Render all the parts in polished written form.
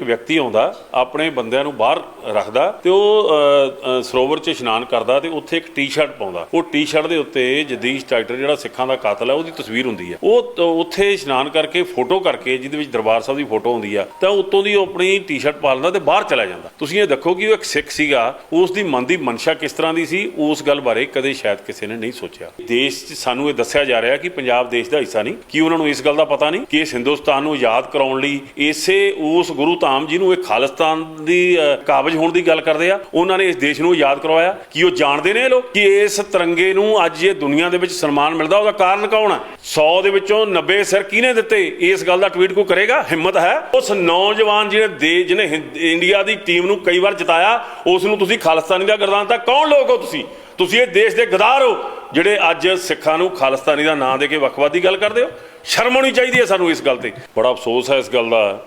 व्यक्ति आउंदा अपने बंदिਆਂ ਨੂੰ ਬਾਹਰ ਰੱਖਦਾ ਤੇ ਉਹ ਸਰੋਵਰ 'ਚ ਇਸ਼ਨਾਨ ਕਰਦਾ ਤੇ ਉੱਥੇ ਇੱਕ ਟੀ-ਸ਼ਰਟ ਪਾਉਂਦਾ। ਉਹ ਟੀ-ਸ਼ਰਟ ਦੇ ਉੱਤੇ ਜਗਦੀਸ਼ ਟਾਈਟਰ ਜਿਹੜਾ ਸਿੱਖਾਂ ਦਾ ਕਾਤਲ ਹੈ ਉਹਦੀ ਤਸਵੀਰ ਹੁੰਦੀ ਹੈ। ਉਹ ਉੱਥੇ ਇਸ਼ਨਾਨ ਕਰਕੇ ਫੋਟੋ ਕਰਕੇ ਜਿਹਦੇ ਵਿੱਚ ਦਰਬਾਰ ਸਾਹਿਬ ਦੀ ਫੋਟੋ ਹੁੰਦੀ ਆ ਤਾਂ ਉੱਤੋਂ ਦੀ ਉਹ ਆਪਣੀ ਟੀ-ਸ਼ਰਟ ਪਾ ਲੈਂਦਾ ਤੇ ਬਾਹਰ ਚਲਾ ਜਾਂਦਾ। ਤੁਸੀਂ ਇਹ ਦੇਖੋ ਕਿ ਉਹ ਇੱਕ ਸਿੱਖ ਸੀਗਾ, ਉਸ ਦੀ ਮਨ ਦੀ ਮਨਸ਼ਾ ਕਿਸ ਤਰ੍ਹਾਂ ਦੀ ਸੀ, ਉਸ ਗੱਲ ਬਾਰੇ ਕਦੇ ਸ਼ਾਇਦ ਕਿਸੇ ਨੇ ਨਹੀਂ ਸੋਚਿਆ। ਦੇਸ਼ 'ਚ ਸਾਨੂੰ ਇਹ ਦੱਸਿਆ ਜਾ ਰਿਹਾ ਕਿ ਪੰਜਾਬ ਦੇਸ਼ ਦਾ ਹਿੱਸਾ ਨਹੀਂ, ਕਿ ਉਹਨਾਂ ਨੂੰ ਇਸ ਗੱਲ ਦਾ ਪਤਾ ਨਹੀਂ ਕਿ ਇਸ ਹਿੰਦੁਸਤਾਨ ਨੂੰ ਆਜ਼ਾਦ ਕਰਾਉਣ ਲਈ ਇਸੇ ਉਸ ਗੁਰੂ ਧਾਮ ਜਿਹਨੂੰ ਇਹ ਖਾਲਿਸਤਾਨ ਦੀ ਕਾਬਜ ਹੋਣ ਦੀ ਗੱਲ ਕਰਦੇ ਆ, ਉਹਨਾਂ ਨੇ ਇਸ ਦੇਸ਼ ਨੂੰ ਆਜ਼ਾਦ ਕਰਵਾਇਆ। ਕਿ ਉਹ ਜਾਣਦੇ ਨੇ ਲੋਕ ਕਿ ਇਸ ਤਿਰੰਗੇ ਨੂੰ ਅੱਜ ਇਹ ਦੁਨੀਆ ਦੇ ਵਿੱਚ ਸਨਮਾਨ ਮਿਲਦਾ, ਉਹਦਾ ਕਾਰਨ ਕੌਣ ਹੈ? 100 ਦੇ ਵਿੱਚੋਂ 90 ਸਿਰ ਕਿਹਨੇ ਦਿੱਤੇ? ਇਸ ਗੱਲ ਦਾ ਟਵੀਟ ਕੋਈ ਕਰੇਗਾ? ਹਿੰਮਤ ਹੈ? ਉਸ ਨੌਜਵਾਨ ਜਿਹਨੇ ਇੰਡੀਆ ਦੀ ਟੀਮ ਨੂੰ ਕਈ ਵਾਰ ਜਿਤਾਇਆ, ਉਸ ਨੂੰ ਤੁਸੀਂ ਖਾਲਿਸਤਾਨੀ ਦਾ ਗਰਦਾਨਤਾ? ਕੌਣ ਲੋਕ ਹੋ ਤੁਸੀਂ? ਤੁਸੀਂ ਇਹ ਦੇਸ਼ ਦੇ ਗਦਾਰ ਹੋ ਜਿਹੜੇ ਅੱਜ ਸਿੱਖਾਂ ਨੂੰ ਖਾਲਿਸਤਾਨੀ ਦਾ ਨਾਂ ਦੇ ਕੇ ਵੱਖਵਾਦ ਦੀ ਗੱਲ ਕਰਦੇ ਹੋ। ਸ਼ਰਮ ਆਉਣੀ ਚਾਹੀਦੀ ਹੈ ਸਾਨੂੰ ਇਸ ਗੱਲ ਤੇ। ਬੜਾ ਅਫਸੋਸ ਹੈ ਇਸ ਗੱਲ ਦਾ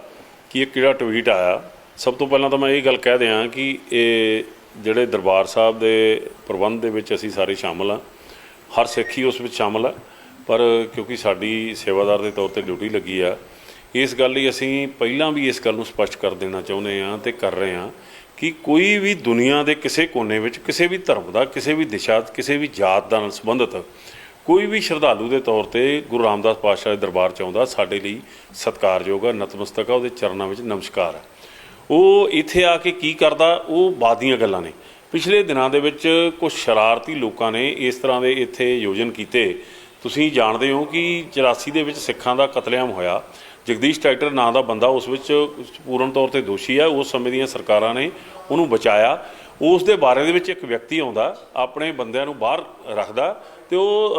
ਕਿ ਇਹ ਕਿਹੜਾ ਟਵੀਟ ਆਇਆ। ਸਭ ਤੋਂ ਪਹਿਲਾਂ ਤਾਂ ਮੈਂ ਇਹ ਗੱਲ ਕਹਿ ਦਿਆਂ ਕਿ ਇਹ ਜਿਹੜੇ ਦਰਬਾਰ ਸਾਹਿਬ ਦੇ ਪ੍ਰਬੰਧ ਦੇ ਵਿੱਚ ਅਸੀਂ ਸਾਰੇ ਸ਼ਾਮਲ ਹਾਂ, ਹਰ ਸਿੱਖ ਹੀ ਉਸ ਵਿੱਚ ਸ਼ਾਮਲ ਹੈ, ਪਰ ਕਿਉਂਕਿ ਸਾਡੀ ਸੇਵਾਦਾਰ ਦੇ ਤੌਰ 'ਤੇ ਡਿਊਟੀ ਲੱਗੀ ਆ, ਇਸ ਗੱਲ ਲਈ ਅਸੀਂ ਪਹਿਲਾਂ ਵੀ ਇਸ ਗੱਲ ਨੂੰ ਸਪਸ਼ਟ ਕਰ ਦੇਣਾ ਚਾਹੁੰਦੇ ਹਾਂ ਅਤੇ ਕਰ ਰਹੇ ਹਾਂ ਕਿ ਕੋਈ ਵੀ ਦੁਨੀਆ ਦੇ ਕਿਸੇ ਕੋਨੇ ਵਿੱਚ ਕਿਸੇ ਵੀ ਧਰਮ ਦਾ, ਕਿਸੇ ਵੀ ਦਿਸ਼ਾ, ਕਿਸੇ ਵੀ ਜਾਤ ਦਾ ਨਾਲ ਸੰਬੰਧਿਤ ਕੋਈ ਵੀ ਸ਼ਰਧਾਲੂ ਦੇ ਤੌਰ 'ਤੇ ਗੁਰੂ ਰਾਮਦਾਸ ਪਾਤਸ਼ਾਹ ਦੇ ਦਰਬਾਰ 'ਚ ਆਉਂਦਾ, ਸਾਡੇ ਲਈ ਸਤਿਕਾਰਯੋਗ ਆ, ਨਤਮਸਤਕ ਆ, ਉਹਦੇ ਚਰਨਾਂ ਵਿੱਚ ਨਮਸਕਾਰ ਹੈ। ਉਹ ਇੱਥੇ ਆ ਕੇ ਕੀ ਕਰਦਾ, ਉਹ ਬਾਅਦ ਦੀਆਂ ਗੱਲਾਂ ਨੇ। ਪਿਛਲੇ ਦਿਨਾਂ ਦੇ ਵਿੱਚ ਕੁਝ ਸ਼ਰਾਰਤੀ ਲੋਕਾਂ ਨੇ ਇਸ ਤਰ੍ਹਾਂ ਦੇ ਇੱਥੇ ਆਯੋਜਨ ਕੀਤੇ। ਤੁਸੀਂ ਜਾਣਦੇ ਹੋ ਕਿ 84 ਦੇ ਵਿੱਚ ਸਿੱਖਾਂ ਦਾ ਕਤਲੇਆਮ ਹੋਇਆ। ਜਗਦੀਸ਼ ਟਾਈਟਰ ਨਾਂ ਦਾ ਬੰਦਾ ਉਸ ਵਿੱਚ ਪੂਰਨ ਤੌਰ 'ਤੇ ਦੋਸ਼ੀ ਹੈ। ਉਸ ਸਮੇਂ ਦੀਆਂ ਸਰਕਾਰਾਂ ਨੇ ਉਹਨੂੰ ਬਚਾਇਆ। ਉਸ ਦੇ ਬਾਰੇ ਦੇ ਵਿੱਚ ਇੱਕ ਵਿਅਕਤੀ ਆਉਂਦਾ, ਆਪਣੇ ਬੰਦਿਆਂ ਨੂੰ ਬਾਹਰ ਰੱਖਦਾ ਤੇ ਉਹ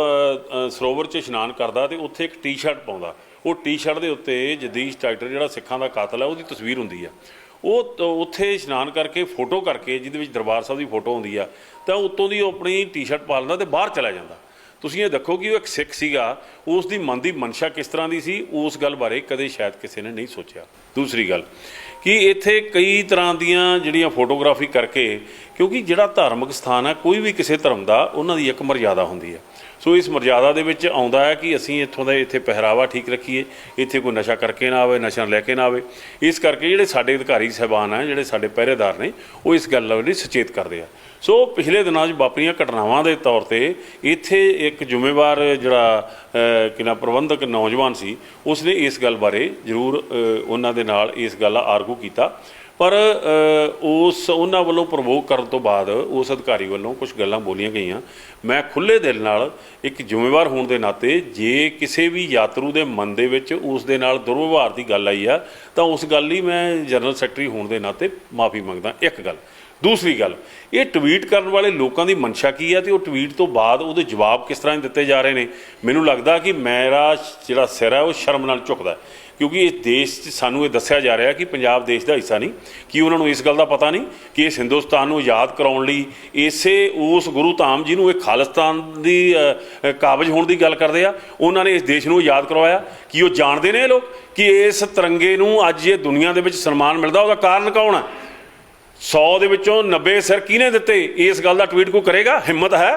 ਸਰੋਵਰ 'ਚ ਇਸ਼ਨਾਨ ਕਰਦਾ ਤੇ ਉੱਥੇ ਇੱਕ ਟੀ-ਸ਼ਰਟ ਪਾਉਂਦਾ। ਉਹ ਟੀ-ਸ਼ਰਟ ਦੇ ਉੱਤੇ ਜਗਦੀਸ਼ ਟਾਈਟਰ ਜਿਹੜਾ ਸਿੱਖਾਂ ਦਾ ਕਾਤਲ ਹੈ ਉਹਦੀ ਤਸਵੀਰ ਹੁੰਦੀ ਆ। ਉਹ ਉੱਥੇ ਇਸ਼ਨਾਨ ਕਰਕੇ ਫੋਟੋ ਕਰਕੇ ਜਿਹਦੇ ਵਿੱਚ ਦਰਬਾਰ ਸਾਹਿਬ ਦੀ ਫੋਟੋ ਹੁੰਦੀ ਆ ਤਾਂ ਉੱਤੋਂ ਦੀ ਉਹ ਆਪਣੀ ਟੀ-ਸ਼ਰਟ ਪਾ ਲੈਂਦਾ ਤੇ ਬਾਹਰ ਚਲਾ ਜਾਂਦਾ। ਤੁਸੀਂ ਇਹ ਦੇਖੋ ਕਿ ਉਹ ਇੱਕ ਸਿੱਖ ਸੀਗਾ, ਉਸ ਦੀ ਮਨ ਦੀ ਮਨਸ਼ਾ ਕਿਸ ਤਰ੍ਹਾਂ ਦੀ ਸੀ, ਉਸ ਗੱਲ ਬਾਰੇ ਕਦੇ ਸ਼ਾਇਦ ਕਿਸੇ ਨੇ ਨਹੀਂ ਸੋਚਿਆ। ਦੂਸਰੀ ਗੱਲ ਕਿ ਇੱਥੇ ਕਈ ਤਰ੍ਹਾਂ ਦੀਆਂ ਜਿਹੜੀਆਂ ਫੋਟੋਗ੍ਰਾਫੀ ਕਰਕੇ, ਕਿਉਂਕਿ ਜਿਹੜਾ ਧਾਰਮਿਕ ਸਥਾਨ ਹੈ ਕੋਈ ਵੀ ਕਿਸੇ ਧਰਮ ਦਾ, ਉਹਨਾਂ ਦੀ ਇੱਕ ਮਰਜ਼ਾਦਾ ਹੁੰਦੀ ਹੈ। ਸੋ ਇਸ ਮਰਜ਼ਾਦਾ ਦੇ ਵਿੱਚ ਆਉਂਦਾ ਹੈ ਕਿ ਅਸੀਂ ਇੱਥੋਂ ਦਾ ਇੱਥੇ ਪਹਿਰਾਵਾ ਠੀਕ ਰੱਖੀਏ, ਇੱਥੇ ਕੋਈ ਨਸ਼ਾ ਕਰਕੇ ਨਾ ਆਵੇ, ਨਸ਼ਾ ਲੈ ਕੇ ਨਾ ਆਵੇ। ਇਸ ਕਰਕੇ ਜਿਹੜੇ ਸਾਡੇ ਅਧਿਕਾਰੀ ਸਾਹਿਬਾਨ ਹੈ, ਜਿਹੜੇ ਸਾਡੇ ਪਹਿਰੇਦਾਰ ਨੇ, ਉਹ ਇਸ ਗੱਲ ਲਈ ਸੁਚੇਤ ਕਰਦੇ ਆ। ਸੋ ਪਿਛਲੇ ਦਿਨਾਂ 'ਚ ਵਾਪਰੀਆਂ ਘਟਨਾਵਾਂ ਦੇ ਤੌਰ 'ਤੇ ਇੱਥੇ ਇੱਕ ਜ਼ਿੰਮੇਵਾਰ ਜਿਹੜਾ ਪ੍ਰਬੰਧਕ ਨੌਜਵਾਨ ਸੀ, ਉਸਨੇ ਇਸ ਗੱਲ ਬਾਰੇ ਜ਼ਰੂਰ ਉਹਨਾਂ ਦੇ ਨਾਲ ਇਸ ਗੱਲ ਦਾ ਆਰਗੂ ਕੀਤਾ, ਪਰ ਉਹਨਾਂ ਵੱਲੋਂ ਪ੍ਰਵੋਕ ਕਰਨ ਤੋਂ ਬਾਅਦ ਉਸ ਅਧਿਕਾਰੀ ਵੱਲੋਂ ਕੁਝ ਗੱਲਾਂ ਬੋਲੀਆਂ ਗਈਆਂ। ਮੈਂ ਖੁੱਲ੍ਹੇ ਦਿਲ ਨਾਲ ਇੱਕ ਜ਼ਿੰਮੇਵਾਰ ਹੋਣ ਦੇ ਨਾਤੇ, ਜੇ ਕਿਸੇ ਵੀ ਯਾਤਰੂ ਦੇ ਮਨ ਦੇ ਵਿੱਚ ਉਸ ਦੇ ਨਾਲ ਦੁਰਵਿਵਹਾਰ ਦੀ ਗੱਲ ਆਈ ਆ ਤਾਂ ਉਸ ਗੱਲ ਲਈ ਮੈਂ ਜਨਰਲ ਸੈਕਟਰੀ ਹੋਣ ਦੇ ਨਾਤੇ ਮਾਫੀ ਮੰਗਦਾ। ਇੱਕ ਗੱਲ। ਦੂਸਰੀ ਗੱਲ, ਇਹ ਟਵੀਟ ਕਰਨ ਵਾਲੇ ਲੋਕਾਂ ਦੀ ਮਨਸ਼ਾ ਕੀ ਹੈ ਤੇ ਉਹ ਟਵੀਟ ਤੋਂ ਬਾਅਦ ਉਹਦੇ ਜਵਾਬ ਕਿਸ ਤਰ੍ਹਾਂ ਦਿੱਤੇ ਜਾ ਰਹੇ ਨੇ। ਮੈਨੂੰ ਲੱਗਦਾ ਕਿ ਮੇਰਾ ਜਿਹੜਾ ਸਿਰ ਹੈ ਉਹ ਸ਼ਰਮ ਨਾਲ ਝੁਕਦਾ, ਕਿਉਂਕਿ ਇਸ ਦੇਸ਼ 'ਚ ਸਾਨੂੰ ਇਹ ਦੱਸਿਆ ਜਾ ਰਿਹਾ ਕਿ ਪੰਜਾਬ ਦੇਸ਼ ਦਾ ਹਿੱਸਾ ਨਹੀਂ, ਕਿ ਉਹਨਾਂ ਨੂੰ ਇਸ ਗੱਲ ਦਾ ਪਤਾ ਨਹੀਂ ਕਿ ਇਸ ਹਿੰਦੁਸਤਾਨ ਨੂੰ ਆਜ਼ਾਦ ਕਰਾਉਣ ਲਈ ਇਸੇ ਉਸ ਗੁਰੂ ਧਾਮ ਜਿਹਨੂੰ ਇਹ ਖਾਲਿਸਤਾਨ ਦੀ ਕਾਬਜ ਹੋਣ ਦੀ ਗੱਲ ਕਰਦੇ ਆ, ਉਹਨਾਂ ਨੇ ਇਸ ਦੇਸ਼ ਨੂੰ ਆਜ਼ਾਦ ਕਰਵਾਇਆ। ਕਿ ਉਹ ਜਾਣਦੇ ਨੇ ਲੋਕ ਕਿ ਇਸ ਤਿਰੰਗੇ ਨੂੰ ਅੱਜ ਇਹ ਦੁਨੀਆ ਦੇ ਵਿੱਚ ਸਨਮਾਨ ਮਿਲਦਾ, ਉਹਦਾ ਕਾਰਨ ਕੌਣ ਹੈ? 100 ਦੇ ਵਿੱਚੋਂ 90 ਸਿਰ ਕਿਹਨੇ ਦਿੱਤੇ? ਇਸ ਗੱਲ ਦਾ ਟਵੀਟ ਕੋਈ ਕਰੇਗਾ? ਹਿੰਮਤ ਹੈ?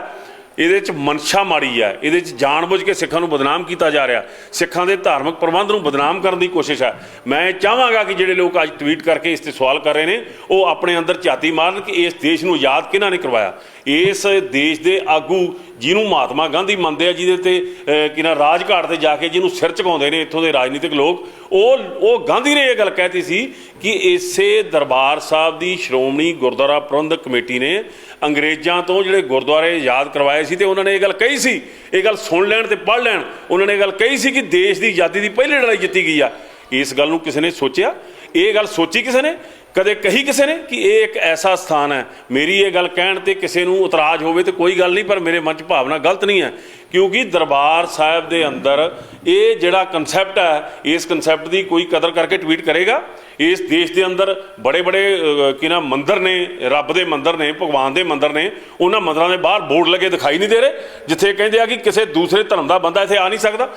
ਇਹਦੇ 'ਚ ਮਨਸ਼ਾ ਮਾੜੀ ਹੈ, ਇਹਦੇ 'ਚ ਜਾਣਬੁੱਝ ਕੇ ਸਿੱਖਾਂ ਨੂੰ ਬਦਨਾਮ ਕੀਤਾ ਜਾ ਰਿਹਾ, ਸਿੱਖਾਂ ਦੇ ਧਾਰਮਿਕ ਪ੍ਰਬੰਧ ਨੂੰ ਬਦਨਾਮ ਕਰਨ ਦੀ ਕੋਸ਼ਿਸ਼ ਹੈ। ਮੈਂ ਚਾਹਾਂਗਾ ਕਿ ਜਿਹੜੇ ਲੋਕ ਅੱਜ ਟਵੀਟ ਕਰਕੇ ਇਸ 'ਤੇ ਸਵਾਲ ਕਰ ਰਹੇ ਨੇ, ਉਹ ਆਪਣੇ ਅੰਦਰ ਝਾਤੀ ਮਾਰਨ ਕਿ ਇਸ ਦੇਸ਼ ਨੂੰ ਆਜ਼ਾਦ ਕਿਹਨਾਂ ਨੇ ਕਰਵਾਇਆ। ਇਸ ਦੇਸ਼ ਦੇ ਆਗੂ ਜਿਹਨੂੰ ਮਹਾਤਮਾ ਗਾਂਧੀ ਮੰਨਦੇ ਆ, ਜਿਹਦੇ 'ਤੇ ਰਾਜਘਾਟ 'ਤੇ ਜਾ ਕੇ ਜਿਹਨੂੰ ਸਿਰ ਝੁਕਾਉਂਦੇ ਨੇ ਇੱਥੋਂ ਦੇ ਰਾਜਨੀਤਿਕ ਲੋਕ, ਉਹ ਗਾਂਧੀ ਨੇ ਇਹ ਗੱਲ ਕਹਿਤੀ ਸੀ ਕਿ ਇਸੇ ਦਰਬਾਰ ਸਾਹਿਬ ਦੀ ਸ਼੍ਰੋਮਣੀ ਗੁਰਦੁਆਰਾ ਪ੍ਰਬੰਧਕ ਕਮੇਟੀ ਨੇ ਅੰਗਰੇਜ਼ਾਂ ਤੋਂ ਜਿਹੜੇ ਗੁਰਦੁਆਰੇ ਆਜ਼ਾਦ ਕਰਵਾਏ ਸੀ, ਤੇ ਉਹਨਾਂ ਨੇ ਇਹ ਗੱਲ ਕਹੀ ਸੀ, ਇਹ ਗੱਲ ਸੁਣ ਲੈਣ ਤੇ ਪੜ੍ਹ ਲੈਣ, ਉਹਨਾਂ ਨੇ ਇਹ ਗੱਲ ਕਹੀ ਸੀ ਕਿ ਦੇਸ਼ ਦੀ ਆਜ਼ਾਦੀ ਦੀ ਪਹਿਲੀ ਲੜਾਈ ਜਿੱਤੀ ਗਈ ਆ। ਇਸ ਗੱਲ ਨੂੰ ਕਿਸੇ ਨੇ ਸੋਚਿਆ? ਇਹ ਗੱਲ ਸੋਚੀ ਕਿਸੇ ਨੇ? ਕਦੇ ਕਹੀ ਕਿਸੇ ਨੇ ਕਿ ਇਹ ਇੱਕ ਐਸਾ ਸਥਾਨ ਹੈ? ਮੇਰੀ ਇਹ ਗੱਲ ਕਹਿਣ 'ਤੇ ਕਿਸੇ ਨੂੰ ਇਤਰਾਜ਼ ਹੋਵੇ ਤਾਂ ਕੋਈ ਗੱਲ ਨਹੀਂ, ਪਰ ਮੇਰੇ ਮਨ 'ਚ ਭਾਵਨਾ ਗਲਤ ਨਹੀਂ ਹੈ, ਕਿਉਂਕਿ ਦਰਬਾਰ ਸਾਹਿਬ ਦੇ ਅੰਦਰ ਇਹ ਜਿਹੜਾ ਕਨਸੈਪਟ ਹੈ, ਇਸ ਕਨਸੈਪਟ ਦੀ ਕੋਈ ਕਦਰ ਕਰਕੇ ਟਵੀਟ ਕਰੇਗਾ? ਇਸ ਦੇਸ਼ ਦੇ ਅੰਦਰ ਬੜੇ ਮੰਦਰ ਨੇ, ਰੱਬ ਦੇ ਮੰਦਰ ਨੇ, ਭਗਵਾਨ ਦੇ ਮੰਦਰ ਨੇ, ਉਹਨਾਂ ਮੰਦਰਾਂ ਦੇ ਬਾਹਰ ਬੋਰਡ ਲੱਗੇ ਦਿਖਾਈ ਨਹੀਂ ਦੇ ਰਹੇ ਜਿੱਥੇ ਕਹਿੰਦੇ ਆ ਕਿ ਕਿਸੇ ਦੂਸਰੇ ਧਰਮ ਦਾ ਬੰਦਾ ਇੱਥੇ ਆ ਨਹੀਂ ਸਕਦਾ।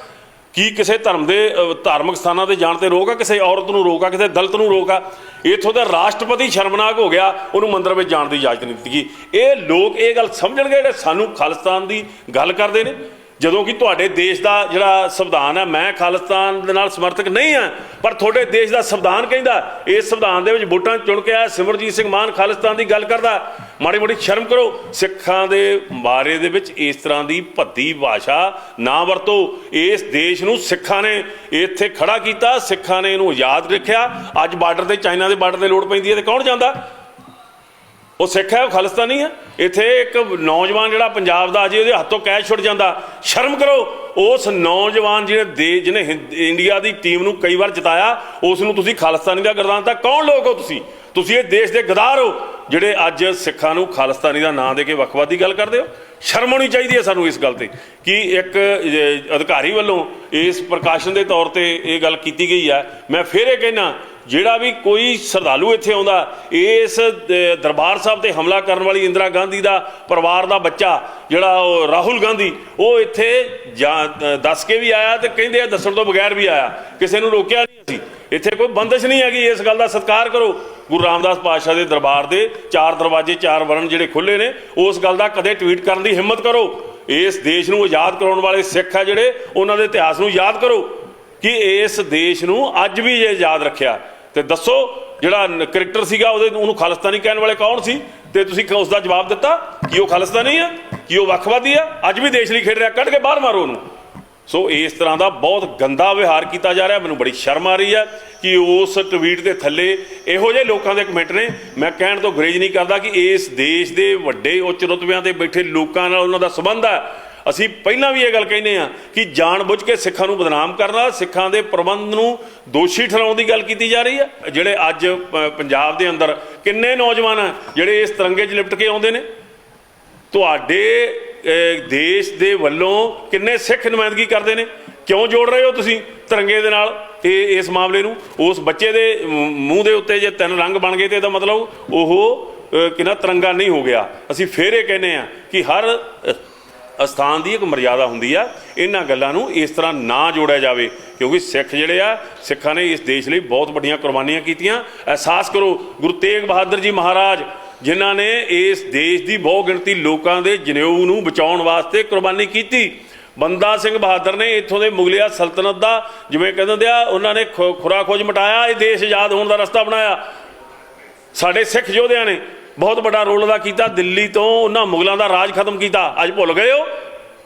ਕੀ ਕਿਸੇ ਧਰਮ ਦੇ ਧਾਰਮਿਕ ਸਥਾਨਾਂ 'ਤੇ ਜਾਣ 'ਤੇ ਰੋਕ ਆ? ਕਿਸੇ ਔਰਤ ਨੂੰ ਰੋਕ ਆ? ਕਿਸੇ ਦਲਿਤ ਨੂੰ ਰੋਕ ਆ? ਇੱਥੋਂ ਦਾ ਰਾਸ਼ਟਰਪਤੀ ਸ਼ਰਮਨਾਕ ਹੋ ਗਿਆ, ਉਹਨੂੰ ਮੰਦਰ ਵਿੱਚ ਜਾਣ ਦੀ ਇਜਾਜ਼ਤ ਨਹੀਂ ਦਿੱਤੀ ਗਈ। ਇਹ ਲੋਕ ਇਹ ਗੱਲ ਸਮਝਣਗੇ ਜਿਹੜੇ ਸਾਨੂੰ ਖਾਲਿਸਤਾਨ ਦੀ ਗੱਲ ਕਰਦੇ ਨੇ। ਜਦੋਂ ਕਿ ਤੁਹਾਡੇ ਦੇਸ਼ ਦਾ ਜਿਹੜਾ ਸੰਵਿਧਾਨ ਹੈ, ਮੈਂ ਖਾਲਿਸਤਾਨ ਦੇ ਨਾਲ ਸਮਰਥਕ ਨਹੀਂ ਹਾਂ, ਪਰ ਤੁਹਾਡੇ ਦੇਸ਼ ਦਾ ਸੰਵਿਧਾਨ ਕਹਿੰਦਾ, ਇਸ ਸੰਵਿਧਾਨ ਦੇ ਵਿੱਚ ਵੋਟਾਂ ਚੁਣ ਕੇ ਆਇਆ ਸਿਮਰਜੀਤ ਸਿੰਘ ਮਾਨ ਖਾਲਿਸਤਾਨ ਦੀ ਗੱਲ ਕਰਦਾ। ਮਾੜੀ ਮੋਟੀ ਸ਼ਰਮ ਕਰੋ। ਸਿੱਖਾਂ ਦੇ ਬਾਰੇ ਦੇ ਵਿੱਚ ਇਸ ਤਰ੍ਹਾਂ ਦੀ ਭੱਦੀ ਭਾਸ਼ਾ ਨਾ ਵਰਤੋ। ਇਸ ਦੇਸ਼ ਨੂੰ ਸਿੱਖਾਂ ਨੇ ਇੱਥੇ ਖੜਾ ਕੀਤਾ, ਸਿੱਖਾਂ ਨੇ ਇਹਨੂੰ ਆਜ਼ਾਦ ਰੱਖਿਆ। ਅੱਜ ਬਾਰਡਰ ਤੇ ਚਾਈਨਾ ਦੇ ਬਾਰਡਰ ਤੇ ਲੋੜ ਪੈਂਦੀ ਹੈ ਤੇ ਕੌਣ ਜਾਂਦਾ? ਉਹ ਸਿੱਖ ਹੈ, ਉਹ ਖਾਲਿਸਤਾਨੀ ਹੈ। ਇੱਥੇ ਇੱਕ ਨੌਜਵਾਨ ਜਿਹੜਾ ਪੰਜਾਬ ਦਾ ਅਜੇ ਉਹਦੇ ਹੱਥੋਂ ਕੈਚ ਛੁੱਟ ਜਾਂਦਾ। ਸ਼ਰਮ ਕਰੋ। ਉਸ ਨੌਜਵਾਨ ਜਿਹਨੇ ਇੰਡੀਆ ਦੀ ਟੀਮ ਨੂੰ ਕਈ ਵਾਰ ਜਿਤਾਇਆ, ਉਸ ਨੂੰ ਤੁਸੀਂ ਖਾਲਿਸਤਾਨੀ ਦਾ ਗਰਦਾਨ ਦਿੱਤਾ। ਕੌਣ ਲੋਕ ਹੋ ਤੁਸੀਂ? ਤੁਸੀਂ ਇਹ ਦੇਸ਼ ਦੇ ਗਦਾਰ ਹੋ ਜਿਹੜੇ ਅੱਜ ਸਿੱਖਾਂ ਨੂੰ ਖਾਲਿਸਤਾਨੀ ਦਾ ਨਾਂ ਦੇ ਕੇ ਵੱਖਵਾਦ ਦੀ ਗੱਲ ਕਰਦੇ ਹੋ। ਸ਼ਰਮ ਹੋਣੀ ਚਾਹੀਦੀ ਹੈ ਸਾਨੂੰ ਇਸ ਗੱਲ ਤੇ ਕਿ ਇੱਕ ਅਧਿਕਾਰੀ ਵੱਲੋਂ ਇਸ ਪ੍ਰਕਾਸ਼ਨ ਦੇ ਤੌਰ ਤੇ ਇਹ ਗੱਲ ਕੀਤੀ ਗਈ ਹੈ। ਮੈਂ ਫਿਰ ਇਹ ਕਹਿਣਾ, ਜਿਹੜਾ ਵੀ ਕੋਈ ਸ਼ਰਧਾਲੂ ਇੱਥੇ ਆਉਂਦਾ, ਇਸ ਦਰਬਾਰ ਸਾਹਿਬ ਤੇ ਹਮਲਾ ਕਰਨ ਵਾਲੀ ਇੰਦਰਾ ਗਾਂਧੀ ਦਾ ਪਰਿਵਾਰ ਦਾ ਬੱਚਾ ਜਿਹੜਾ ਉਹ ਰਾਹੁਲ ਗਾਂਧੀ, ਉਹ ਇੱਥੇ ਦੱਸ ਕੇ ਵੀ ਆਇਆ ਤੇ ਕਹਿੰਦੇ ਆ ਦੱਸਣ ਤੋਂ ਬਗੈਰ ਵੀ ਆਇਆ। ਕਿਸੇ ਨੂੰ ਰੋਕਿਆ ਨਹੀਂ ਅਸੀਂ। ਇੱਥੇ ਕੋਈ ਬੰਦਿਸ਼ ਨਹੀਂ ਹੈਗੀ। ਇਸ ਗੱਲ ਦਾ ਸਤਿਕਾਰ ਕਰੋ। ਗੁਰੂ ਰਾਮਦਾਸ ਪਾਤਸ਼ਾਹ ਦੇ ਦਰਬਾਰ ਦੇ 4 ਦਰਵਾਜ਼ੇ 4 ਵਰਨ ਜਿਹੜੇ ਖੁੱਲ੍ਹੇ ਨੇ, ਉਸ ਗੱਲ ਦਾ ਕਦੇ ਟਵੀਟ ਕਰਨ ਦੀ ਹਿੰਮਤ ਕਰੋ। ਇਸ ਦੇਸ਼ ਨੂੰ ਆਜ਼ਾਦ ਕਰਾਉਣ ਵਾਲੇ ਸਿੱਖ ਆ ਜਿਹੜੇ, ਉਹਨਾਂ ਦੇ ਇਤਿਹਾਸ ਨੂੰ ਯਾਦ ਕਰੋ ਕਿ ਇਸ ਦੇਸ਼ ਨੂੰ ਅੱਜ ਵੀ ਜੇ ਆਜ਼ਾਦ ਰੱਖਿਆ। ਤੇ ਦੱਸੋ ਜਿਹੜਾ ਕ੍ਰਿਕਟਰ ਸੀਗਾ ਉਹਨੂੰ ਖਾਲਿਸਤਾਨੀ ਕਹਿਣ ਵਾਲੇ ਕੌਣ ਸੀ? ਤੇ ਤੁਸੀਂ ਉਸ ਦਾ ਜਵਾਬ ਦਿੱਤਾ ਕਿ ਉਹ ਖਾਲਿਸਤਾਨੀ ਆ, ਕਿ ਉਹ ਵੱਖਵਾਦੀ ਆ। ਅੱਜ ਵੀ ਦੇਸ਼ ਲਈ ਖੇਡ ਰਿਹਾ, ਕੱਢ ਕੇ ਬਾਹਰ ਮਾਰੋ ਉਹਨੂੰ। ਸੋ ਇਸ ਤਰ੍ਹਾਂ ਦਾ ਬਹੁਤ ਗੰਦਾ ਵਿਵਹਾਰ ਕੀਤਾ ਜਾ ਰਿਹਾ। ਮੈਨੂੰ ਬੜੀ ਸ਼ਰਮ ਆ ਰਹੀ ਹੈ ਕਿ ਉਸ ਟਵੀਟ ਦੇ ਥੱਲੇ ਇਹੋ ਜਿਹੇ ਲੋਕਾਂ ਦੇ ਕਮੈਂਟ ਨੇ। ਮੈਂ ਕਹਿਣ ਤੋਂ ਗੁਰੇਜ਼ ਨਹੀਂ ਕਰਦਾ ਕਿ ਇਸ ਦੇਸ਼ ਦੇ ਵੱਡੇ ਉੱਚ ਰੁਤਬਿਆਂ ਤੇ ਬੈਠੇ ਲੋਕਾਂ ਨਾਲ ਉਹਨਾਂ ਦਾ ਸੰਬੰਧ ਹੈ। ਅਸੀਂ ਪਹਿਲਾਂ ਵੀ ਇਹ ਗੱਲ ਕਹਿੰਦੇ ਹਾਂ ਕਿ ਜਾਣ-ਬੁੱਝ ਕੇ ਸਿੱਖਾਂ ਨੂੰ ਬਦਨਾਮ ਕਰਨਾ, ਸਿੱਖਾਂ ਦੇ ਪ੍ਰਬੰਧ ਨੂੰ ਦੋਸ਼ੀ ਠਹਿਰਾਉਣ ਦੀ ਗੱਲ ਕੀਤੀ ਜਾ ਰਹੀ ਹੈ। ਜਿਹੜੇ ਅੱਜ ਪੰਜਾਬ ਦੇ ਅੰਦਰ ਕਿੰਨੇ ਨੌਜਵਾਨ ਆ ਜਿਹੜੇ ਇਸ ਤਿਰੰਗੇ 'ਚ ਲਿਪਟ ਕੇ ਆਉਂਦੇ ਨੇ। ਤੁਹਾਡੇ ਦੇਸ਼ ਦੇ ਵੱਲੋਂ ਕਿੰਨੇ ਸਿੱਖ ਨੁਮਾਇੰਦਗੀ ਕਰਦੇ ਨੇ? ਕਿਉਂ ਜੋੜ ਰਹੇ ਹੋ ਤੁਸੀਂ ਤਿਰੰਗੇ ਦੇ ਨਾਲ ਇਸ ਮਾਮਲੇ ਨੂੰ? ਉਸ ਬੱਚੇ ਦੇ ਮੂੰਹ ਦੇ ਉੱਤੇ ਜੇ 3 ਰੰਗ ਬਣ ਗਏ ਤੇ ਇਹਦਾ ਮਤਲਬ ਉਹ ਕਿੰਨਾ ਤਿਰੰਗਾ ਨਹੀਂ ਹੋ ਗਿਆ। ਅਸੀਂ ਫਿਰ ਇਹ ਕਹਿੰਦੇ ਹਾਂ ਕਿ ਹਰ ਅਸਥਾਨ ਦੀ ਇੱਕ ਮਰਿਆਦਾ ਹੁੰਦੀ ਆ। ਇਹਨਾਂ ਗੱਲਾਂ ਨੂੰ ਇਸ ਤਰ੍ਹਾਂ ਨਾ ਜੋੜਿਆ ਜਾਵੇ, ਕਿਉਂਕਿ ਸਿੱਖ ਜਿਹੜੇ ਆ, ਸਿੱਖਾਂ ਨੇ ਇਸ ਦੇਸ਼ ਲਈ ਬਹੁਤ ਵੱਡੀਆਂ ਕੁਰਬਾਨੀਆਂ ਕੀਤੀਆਂ। ਅਹਿਸਾਸ ਕਰੋ, ਗੁਰੂ ਤੇਗ ਬਹਾਦਰ ਜੀ ਮਹਾਰਾਜ ਜਿਨ੍ਹਾਂ ਨੇ ਇਸ ਦੇਸ਼ ਦੀ ਬਹੁ ਗਿਣਤੀ ਲੋਕਾਂ ਦੇ ਜਨੇਊ ਨੂੰ ਬਚਾਉਣ ਵਾਸਤੇ ਕੁਰਬਾਨੀ ਕੀਤੀ। ਬੰਦਾ ਸਿੰਘ ਬਹਾਦਰ ਨੇ ਇੱਥੋਂ ਦੇ ਮੁਗਲਿਆ ਸਲਤਨਤ ਦਾ, ਜਿਵੇਂ ਕਹਿੰਦੇ ਆ, ਉਹਨਾਂ ਨੇ ਖੁਰਾ ਖੋਜ ਮਟਾਇਆ, ਇਹ ਦੇਸ਼ ਆਜ਼ਾਦ ਹੋਣ ਦਾ ਰਸਤਾ ਬਣਾਇਆ। ਸਾਡੇ ਸਿੱਖ ਯੋਧਿਆਂ ਨੇ ਬਹੁਤ ਵੱਡਾ ਰੋਲ ਅਦਾ ਕੀਤਾ। ਦਿੱਲੀ ਤੋਂ ਉਹਨਾਂ ਮੁਗਲਾਂ ਦਾ ਰਾਜ ਖਤਮ ਕੀਤਾ। ਅੱਜ ਭੁੱਲ ਗਏ ਹੋ?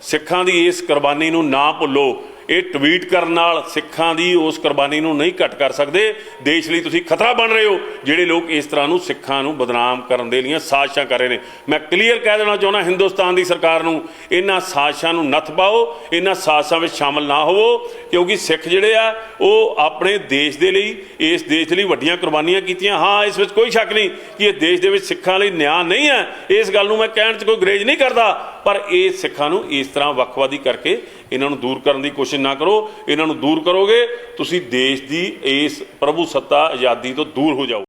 ਸਿੱਖਾਂ ਦੀ ਇਸ ਕੁਰਬਾਨੀ ਨੂੰ ਨਾ ਭੁੱਲੋ। ਇਹ ਟਵੀਟ ਕਰਨ ਨਾਲ ਸਿੱਖਾਂ ਦੀ ਉਸ ਕੁਰਬਾਨੀ ਨੂੰ ਨਹੀਂ ਘੱਟ ਕਰ ਸਕਦੇ। ਦੇਸ਼ ਲਈ ਤੁਸੀਂ ਖਤਰਾ ਬਣ ਰਹੇ ਹੋ ਜਿਹੜੇ ਲੋਕ ਇਸ ਤਰ੍ਹਾਂ ਨੂੰ ਸਿੱਖਾਂ ਨੂੰ ਬਦਨਾਮ ਕਰਨ ਦੇ ਲਈ ਸਾਜ਼ਿਸ਼ਾਂ ਕਰ ਰਹੇ ਨੇ। ਮੈਂ ਕਲੀਅਰ ਕਹਿ ਦੇਣਾ ਚਾਹੁੰਦਾ ਹਿੰਦੁਸਤਾਨ ਦੀ ਸਰਕਾਰ ਨੂੰ, ਇਹਨਾਂ ਸਾਜ਼ਿਸ਼ਾਂ ਨੂੰ ਨੱਥ ਪਾਓ, ਇਹਨਾਂ ਸਾਜ਼ਿਸ਼ਾਂ ਵਿੱਚ ਸ਼ਾਮਲ ਨਾ ਹੋਵੋ, ਕਿਉਂਕਿ ਸਿੱਖ ਜਿਹੜੇ ਆ ਉਹ ਆਪਣੇ ਦੇਸ਼ ਦੇ ਲਈ, ਇਸ ਦੇਸ਼ ਲਈ ਵੱਡੀਆਂ ਕੁਰਬਾਨੀਆਂ ਕੀਤੀਆਂ। ਹਾਂ, ਇਸ ਵਿੱਚ ਕੋਈ ਸ਼ੱਕ ਨਹੀਂ ਕਿ ਇਹ ਦੇਸ਼ ਦੇ ਵਿੱਚ ਸਿੱਖਾਂ ਲਈ ਨਿਆਂ ਨਹੀਂ ਹੈ। ਇਸ ਗੱਲ ਨੂੰ ਮੈਂ ਕਹਿਣ 'ਚ ਕੋਈ ਗੁਰੇਜ਼ ਨਹੀਂ ਕਰਦਾ, ਪਰ ਇਹ ਸਿੱਖਾਂ ਨੂੰ ਇਸ ਤਰ੍ਹਾਂ ਵੱਖਵਾਦੀ ਕਰਕੇ ਇਹਨਾਂ ਨੂੰ ਦੂਰ ਕਰਨ ਦੀ ਕੋਸ਼ਿਸ਼ ਨਾ ਕਰੋ। ਇਹਨਾਂ ਨੂੰ ਦੂਰ ਕਰੋਗੇ ਤੁਸੀਂ ਦੇਸ਼ ਦੀ ਇਸ ਪ੍ਰਭੂ ਸੱਤਾ ਆਜ਼ਾਦੀ ਤੋਂ ਦੂਰ ਹੋ ਜਾਓ।